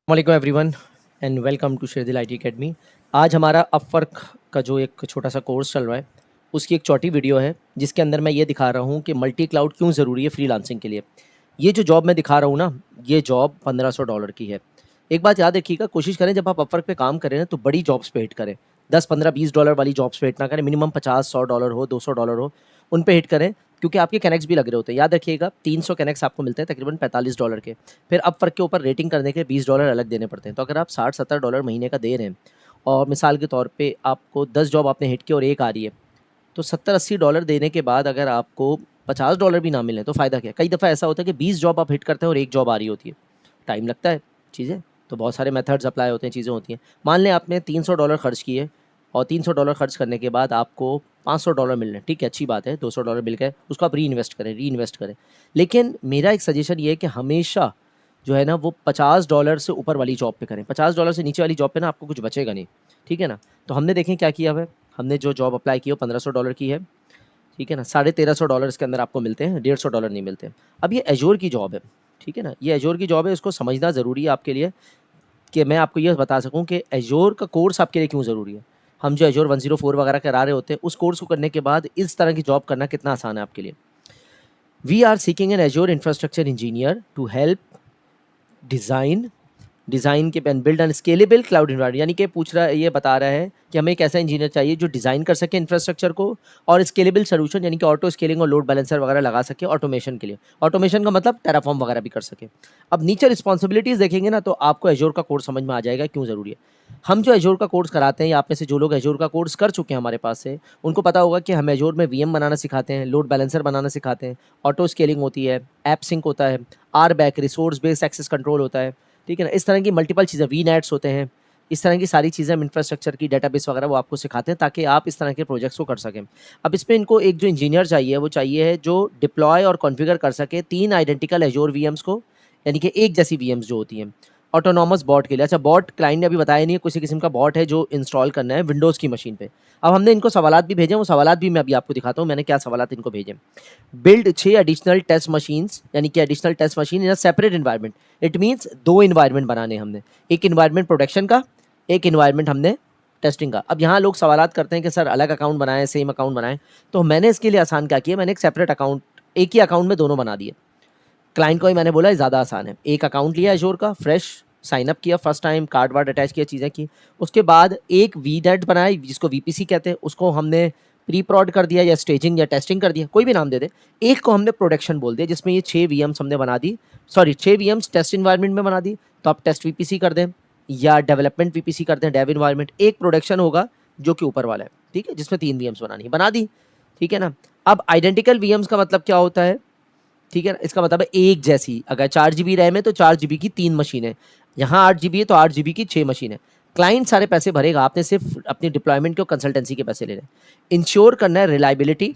वालेकुम everyone and welcome to Sherdil IT academy. आज हमारा अपवर्क का जो एक छोटा सा कोर्स चल रहा है उसकी एक छोटी वीडियो है जिसके अंदर मैं ये दिखा रहा हूँ कि मल्टी क्लाउड क्यों ज़रूरी है फ्रीलांसिंग के लिए। ये जो जॉब मैं दिखा रहा हूँ ना, ये जॉब $1500 की है। एक बात याद रखिएगा, कोशिश करें जब आप अपवर्क पे काम करें ना तो बड़ी जॉब्स पे हिट करें। 10 15 20 डॉलर वाली जॉब्स पे हिट ना करें, मिनिमम 50 100 डॉलर हो, $200 हो, उन पे हिट करें, क्योंकि आपके कनेक्ट्स भी लग रहे होते हैं। याद रखिएगा, 300 कनेक्ट्स आपको मिलते हैं तकरीबन $45 के। फिर अपवर्क के ऊपर रेटिंग करने के $20 अलग देने पड़ते हैं। तो अगर आप $60 70 महीने का दे रहे हैं और मिसाल के तौर पे आपको 10 जॉब आपने हिट की और एक आ रही है, तो $70 80 देने के बाद अगर आपको $50 भी ना मिले तो फ़ायदा क्या है। कई दफ़ा ऐसा होता है कि 20 जॉब आप हिट करते हैं और एक जॉब आ रही होती है, टाइम लगता है चीज़ें, तो बहुत सारे मेथड्स अप्लाई होते हैं, चीज़ें होती हैं। मान लें आपने $300 खर्च किए और $300 खर्च करने के बाद आपको $500 मिल रहे हैं, ठीक है, अच्छी बात है, $200 मिल गए, उसको आप री इन्वेस्ट करें। लेकिन मेरा एक सजेशन ये है कि हमेशा जो है ना वो $50 से ऊपर वाली जॉब पे करें। $50 से नीचे वाली जॉब पे ना आपको कुछ बचेगा नहीं, ठीक है ना। तो हमने देखें क्या किया हुआ है, हमने जो जॉब अप्लाई की वो $1500 की है, ठीक है ना। $1350 इसके अंदर आपको मिलते हैं, $150 नहीं मिलते। अब ये एजोर की जॉब है, ठीक है ना, ये एजोर की जॉब है, इसको समझना ज़रूरी है आपके लिए कि मैं आपको ये बता सकूं कि एजोर का कोर्स आपके लिए क्यों ज़रूरी है। हम जो एजोर 104 वगैरह करा रहे होते हैं, उस कोर्स को करने के बाद इस तरह की जॉब करना कितना आसान है आपके लिए। We are seeking an Azure infrastructure engineer to help design के पेन build and scalable cloud environment, यानी कि पूछ रहा है, ये बता रहा है कि हमें एक ऐसा इंजीनियर चाहिए जो डिज़ाइन कर सके इंफ्रास्ट्रक्चर को और स्केलेबल सोल्यूशन, यानी कि ऑटो स्केलिंग और लोड बैलेंसर वगैरह लगा सके ऑटोमेशन के लिए। ऑटोमेशन का मतलब टेराफॉर्म वगैरह भी कर सके। अब नीचे रिस्पॉन्सिबिलिटीज़ देखेंगे ना तो आपको एजोर का कोर्स समझ में आ जाएगा क्यों ज़रूरी है। हम जो एजोर का कोर्स कराते हैं, या आप में से जो लोग एजोर का कोर्स कर चुके हैं हमारे पास से, उनको पता होगा कि हम एजोर में वीएम बनाना सिखाते हैं, लोड बैलेंसर बनाना सिखाते हैं, ऑटो स्केलिंग होती है, ऐप सिंक होता है, RBAC resource based access control होता है, ठीक है ना। इस तरह की मल्टीपल चीज़ें, वी नेट्स होते हैं, इस तरह की सारी चीज़ें हम इंफ्रास्ट्रक्चर की डेटाबेस वगैरह वो आपको सिखाते हैं ताकि आप इस तरह के प्रोजेक्ट्स को कर सकें। अब इसमें इनको एक जो इंजीनियर चाहिए वो चाहिए है जो डिप्लॉय और कॉन्फ़िगर कर सके 3 आइडेंटिकल एजोर वीएम्स को, यानी कि एक जैसी वीएम्स जो होती हैं ऑटोनॉमस बॉट के लिए। अच्छा, बॉट क्लाइंट ने अभी बताया नहीं है, किसी किस्म का बॉट है जो इंस्टॉल करना है विंडोज़ की मशीन पे। अब हमने इनको सवालात भी भेजे, वो सवालात भी मैं अभी आपको दिखाता हूँ मैंने क्या सवालात इनको भेजे। बिल्ड 6 एडिशनल टेस्ट मशीन्स, यानी कि additional test machine in a separate environment. It means 2 environment बनाने हमने, एक एनवायरनमेंट प्रोडक्शन का, एक एनवायरनमेंट हमने टेस्टिंग का। अब यहाँ लोग सवालात करते हैं कि सर अलग अकाउंट बनाएं, सेम अकाउंट बनाएं, तो मैंने इसके लिए आसान क्या किया, मैंने एक सेपरेट अकाउंट, एक ही अकाउंट में दोनों बना दिए। क्लाइंट को ही मैंने बोला ज़्यादा आसान है, एक अकाउंट लिया एजोर का, फ्रेश साइन अप किया, first time card ward attach किया, चीज़ें की। उसके बाद एक वी नेट बनाई जिसको वीपीसी कहते हैं, उसको हमने प्री प्रॉड कर दिया या स्टेजिंग या टेस्टिंग कर दिया, कोई भी नाम दे दे। एक को हमने प्रोडक्शन बोल दिया जिसमें ये 6 वीएम्स हमने बना दी, सॉरी 6 वीएम्स टेस्ट इन्वायरमेंट में बना दी। तो आप टेस्ट वीपीसी कर दें या डेवलपमेंट वीपीसी करते हैं, डेव इन्वायरमेंट। एक प्रोडक्शन होगा जो कि ऊपर वाला है, ठीक है, जिसमें 3 वीएम्स बनानी है, बना दी, ठीक है ना। अब आइडेंटिकल वीएम्स का मतलब क्या होता है, ठीक है ना, इसका मतलब है एक जैसी। अगर 4 GB रैम है तो 4 GB की 3 मशीन है, यहाँ 8 GB है तो 8 GB की 6 मशीन है। क्लाइंट सारे पैसे भरेगा, आपने सिर्फ अपनी डिप्लॉयमेंट के और कंसल्टेंसी के पैसे ले रहे हैं। इंश्योर करना है रिलायबिलिटी,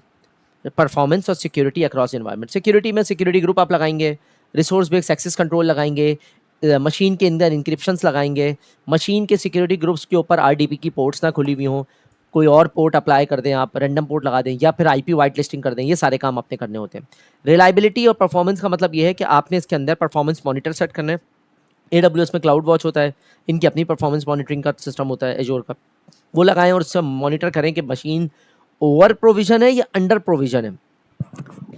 परफॉर्मेंस और सिक्योरिटी अक्रॉस एनवायरनमेंट। सिक्योरिटी में सिक्योरिटी ग्रुप आप लगाएंगे, रिसोर्स बेस्ड एक्सेस कंट्रोल लगाएंगे, मशीन के अंदर इंक्रिप्शंस लगाएंगे, मशीन के सिक्योरिटी ग्रुप्स के ऊपर आरडीपी की पोर्ट्स ना खुली हुई हों, कोई और पोर्ट अप्लाई कर दें, आप रैंडम पोर्ट लगा दें या फिर आईपी वाइट लिस्टिंग कर दें, ये सारे काम आपने करने होते हैं। रिलायबिलिटी और परफॉर्मेंस का मतलब ये है कि आपने इसके अंदर परफॉर्मेंस मॉनिटर सेट करना है। एडब्ल्यूएस में क्लाउड वॉच होता है, इनकी अपनी परफॉर्मेंस मॉनिटरिंग का सिस्टम होता है एजोर का, वो लगाएं और उससे मॉनिटर करें कि मशीन ओवर प्रोविजन है या अंडर प्रोविजन है।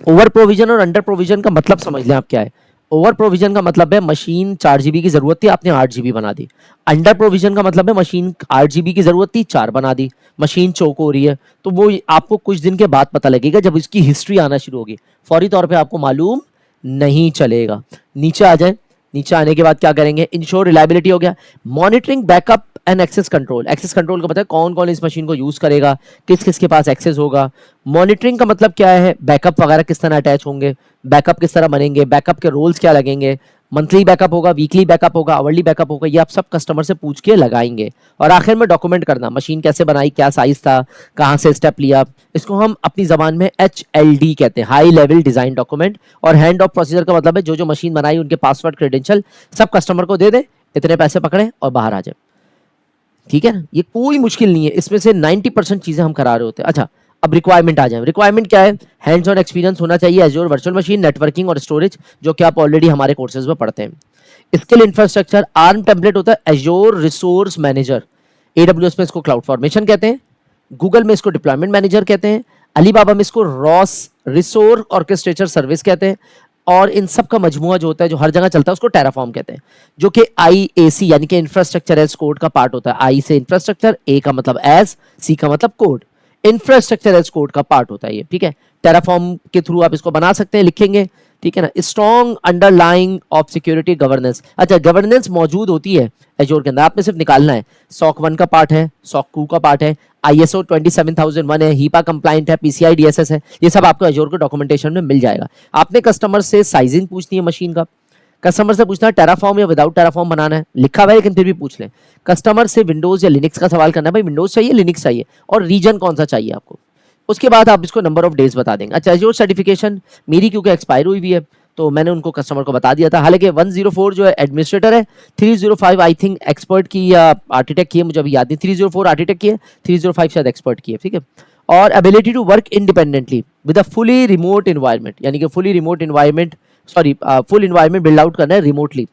ओवर प्रोविजन और अंडर प्रोविजन का मतलब समझ लें आप क्या है। ओवर प्रोविजन का मतलब है मशीन 4 GB की जरूरत थी, आपने 8 GB बना दी। अंडर प्रोविजन का मतलब है मशीन 8 GB की जरूरत थी, 4 बना दी, मशीन चोक हो रही है। तो वो आपको कुछ दिन के बाद पता लगेगा जब इसकी हिस्ट्री आना शुरू होगी, फौरी तौर पे आपको मालूम नहीं चलेगा। नीचे आ जाए, नीचे आने के बाद क्या करेंगे, इंश्योर रिलायबिलिटी हो गया। Monitoring backup and access control, access control का पता है कौन कौन इस मशीन को यूज करेगा, किस किस के पास एक्सेस होगा। मॉनिटरिंग का मतलब क्या है, बैकअप वगैरह किस तरह अटैच होंगे, बैकअप किस तरह बनेंगे, बैकअप के रोल्स क्या लगेंगे, मंथली बैकअप होगा, वीकली बैकअप होगा, आवरली बैकअप होगा, ये आप सब कस्टमर से पूछ के लगाएंगे। और आखिर में डॉक्यूमेंट करना, मशीन कैसे बनाई, क्या साइज था, कहाँ से स्टेप लिया, इसको हम अपनी जबान में HLD कहते हैं, हाई लेवल डिजाइन डॉक्यूमेंट। और हैंड ऑफ प्रोसीजर का मतलब है जो जो मशीन बनाई उनके पासवर्ड क्रेडेंशियल सब कस्टमर को दे दे, इतने पैसे पकड़े और बाहर आ जाए, ठीक है ना। ये कोई मुश्किल नहीं है, इसमें से 90% चीजें हम करा रहे होते हैं। अच्छा, अब रिक्वायरमेंट आ जाए। रिक्वायरमेंट क्या है, हैंड्स ऑन एक्सपीरियंस होना चाहिए एजोर वर्चुअल मशीन, नेटवर्किंग और स्टोरेज, जो कि आप ऑलरेडी हमारे कोर्सेज में पढ़ते हैं। स्किल इंफ्रास्ट्रक्चर, आर्म टेम्पलेट होता है एज्योर रिसोर्स मैनेजर, एडब्ल्यूएस में इसको क्लाउड फॉर्मेशन कहते हैं, गूगल में इसको डिप्लॉयमेंट मैनेजर कहते हैं, अलीबाबा में इसको रॉस रिसोर्स ऑर्केस्ट्रेटर सर्विस कहते हैं, और इन सब का मजमुआ जो होता है जो हर जगह चलता है उसको टेराफॉर्म कहते हैं, जो कि IAC यानी कि इंफ्रास्ट्रक्चर एज कोड का पार्ट होता है। आई से इंफ्रास्ट्रक्चर, ए का मतलब एज, सी का मतलब कोड, इंफ्रास्ट्रक्चर एज कोड का पार्ट होता है ये, ठीक है। टेराफॉर्म के थ्रू आप इसको बना सकते हैं, लिखेंगे, ठीक है ना। Strong underlying of security governance, अच्छा गवर्नेंस मौजूद होती है एजोर के अंदर, आपने सिर्फ निकालना है। SOC 1 का पार्ट है, SOC 2 का पार्ट है, ISO 27001 है, HIPAA कंप्लाइंट है, PCI DSS है, ये सब आपको एजोर के डॉक्यूमेंटेशन में मिल जाएगा। आपने कस्टमर से साइजिंग पूछनी है मशीन का, कस्टमर से पूछना है टेराफॉर्म या विदाउट टेराफॉर्म बनाना है, लिखा हुआ है लेकिन फिर भी पूछ लें। कस्टमर से विंडोज या लिनक्स का सवाल करना है, भाई विंडोज चाहिए लिनक्स चाहिए, और रीजन कौन सा चाहिए आपको। उसके बाद आप इसको नंबर ऑफ डेज बता देंगे। अच्छा एजोर सर्टिफिकेशन मेरी क्योंकि एक्सपायर हुई हुई है तो मैंने उनको कस्टमर को बता दिया था, हालांकि 104 जो है एडमिनिस्ट्रेटर है, 305 आई थिंक एक्सपर्ट की या आर्किटेक्ट की है, मुझे अभी याद नहीं, 304 आर्किटेक्ट की है, 305 शायद एक्सपर्ट की है, ठीक है। और ability to work independently with a fully remote environment, यानी कि fully remote environment, sorry full environment build out करना है रिमोटली,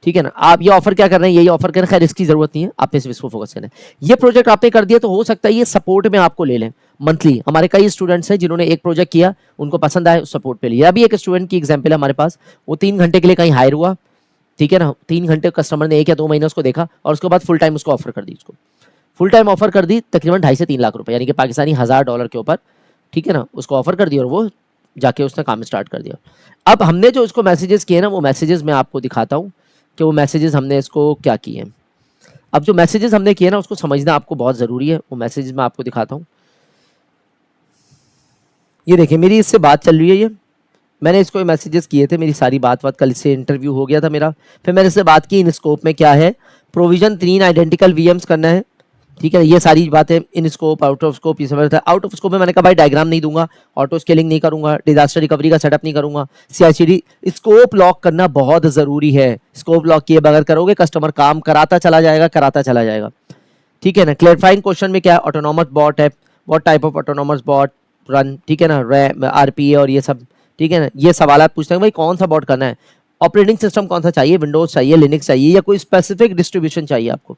ठीक है ना। आप ये ऑफर क्या कर रहे हैं, यही ऑफर कर रहे हैं, खैर इसकी जरूरत नहीं है, आपने सिर्फ इसको फोकस करना है। ये प्रोजेक्ट आपने कर दिया तो हो सकता है ये सपोर्ट में आपको ले लें मंथली। हमारे कई स्टूडेंट्स हैं जिन्होंने एक प्रोजेक्ट किया, उनको पसंद आया, सपोर्ट पे लिया। अभी एक स्टूडेंट की एग्जांपल है हमारे पास, वो 3 घंटे के लिए कहीं हायर हुआ, ठीक है ना, 3 घंटे कस्टमर ने 1 या 2 महीने उसको देखा और उसके बाद फुल टाइम उसको ऑफर कर दी, उसको फुल टाइम ऑफर कर दी, तकरीबन 2.5 से 3 लाख रुपए यानी कि पाकिस्तानी $1000 के ऊपर, ठीक है ना, उसको ऑफर कर दिया और वो जाके उसने काम स्टार्ट कर दिया। अब हमने जो उसको मैसेजेस किए ना, वो मैसेजेस मैं आपको दिखाता हूँ कि वो मैसेजेस हमने इसको क्या किए हैं। अब जो मैसेजेस हमने किए ना उसको समझना आपको बहुत ज़रूरी है, वो मैसेजेस मैं आपको दिखाता हूँ। ये देखिए मेरी इससे बात चल रही है, ये मैंने इसको मैसेजेस किए थे, मेरी सारी बात कल इससे इंटरव्यू हो गया था मेरा, फिर मैंने इससे बात की इन स्कोप में क्या है, प्रोविजन 3 आइडेंटिकल VMs करना है, ठीक है, ये सारी बातें in scope out of scope, ये सब था। आउट ऑफ स्कोप में मैंने कहा भाई डायग्राम नहीं दूंगा, ऑटो स्केलिंग नहीं करूंगा, डिजास्टर रिकवरी का सेटअप नहीं करूंगा, CI/CD स्कोप लॉक करना बहुत जरूरी है। स्कोप लॉक किए बगैर करोगे कस्टमर काम कराता चला जाएगा, ठीक है ना। क्लैरिफाइंग क्वेश्चन में क्या है, ऑटोनॉमस बॉट है, what type of autonomous bot run, ठीक है ना, RPA और ये सब, ठीक है ना। ये सवाल पूछते हैं भाई कौन सा बॉट करना है, ऑपरेटिंग सिस्टम कौन सा चाहिए, विंडोज चाहिए, लिनक्स चाहिए, या कोई स्पेसिफिक डिस्ट्रीब्यूशन चाहिए आपको,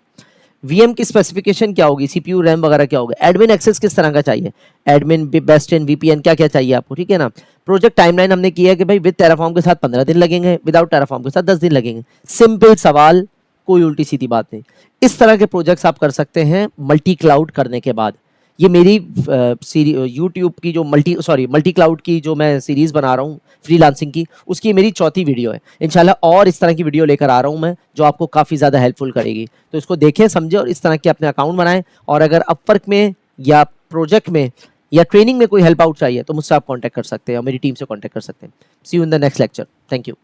VM की स्पेसिफिकेशन क्या होगी, CPU रैम वगैरह क्या होगा, एडमिन एक्सेस किस तरह का चाहिए, एडमिन बेस्ट इन VPN क्या क्या चाहिए आपको, ठीक है ना। प्रोजेक्ट टाइमलाइन हमने किया है कि भाई विद टेराफॉर्म के साथ 15 दिन लगेंगे, विदाउट टेराफॉर्म के साथ 10 दिन लगेंगे। सिंपल सवाल, कोई उल्टी सीधी बात नहीं। इस तरह के प्रोजेक्ट्स आप कर सकते हैं मल्टी क्लाउड करने के बाद। ये मेरी यूट्यूब की जो मल्टी क्लाउड की जो मैं सीरीज बना रहा हूँ फ्रीलांसिंग की, उसकी मेरी 4थी वीडियो है। इंशाल्लाह और इस तरह की वीडियो लेकर आ रहा हूँ मैं जो आपको काफ़ी ज़्यादा हेल्पफुल करेगी, तो इसको देखें समझें और इस तरह के अपने अकाउंट बनाएं। और अगर अपवर्क में या प्रोजेक्ट में या ट्रेनिंग में कोई हेल्प आउट चाहिए तो मुझसे आप कॉन्टैक्ट कर सकते हैं और मेरी टीम से कॉन्टैक्ट कर सकते हैं। See you in the next lecture, thank you.